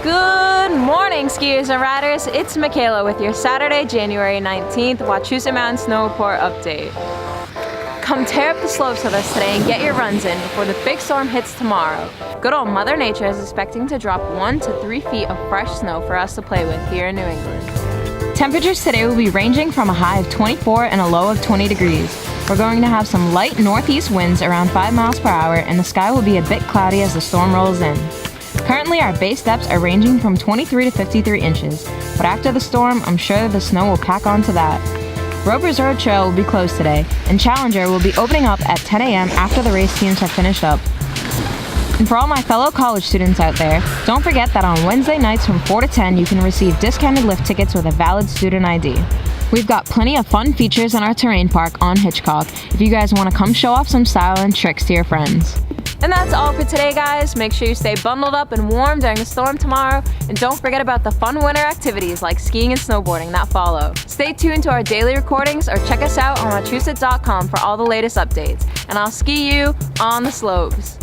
Good morning, skiers and riders. It's Michaela with your Saturday, January 19th Wachusett Mountain Snow Report update. Come tear up the slopes with us today and get your runs in before the big storm hits tomorrow. Good old Mother Nature is expecting to drop 1 to 3 feet of fresh snow for us to play with here in New England. Temperatures today will be ranging from a high of 24 and a low of 20 degrees. We're going to have some light northeast winds around 5 miles per hour, and the sky will be a bit cloudy as the storm rolls in. Currently, our base depths are ranging from 23 to 53 inches, but after the storm, I'm sure the snow will pack onto that. Roper's Road Trail will be closed today, and Challenger will be opening up at 10 a.m. after the race teams have finished up. And for all my fellow college students out there, don't forget that on Wednesday nights from 4 to 10, you can receive discounted lift tickets with a valid student ID. We've got plenty of fun features in our terrain park on Hitchcock if you guys want to come show off some style and tricks to your friends. And that's all for today, guys. Make sure you stay bundled up and warm during the storm tomorrow, and don't forget about the fun winter activities like skiing and snowboarding that follow. Stay tuned to our daily recordings or check us out on Wachusett.com for all the latest updates, and I'll ski you on the slopes.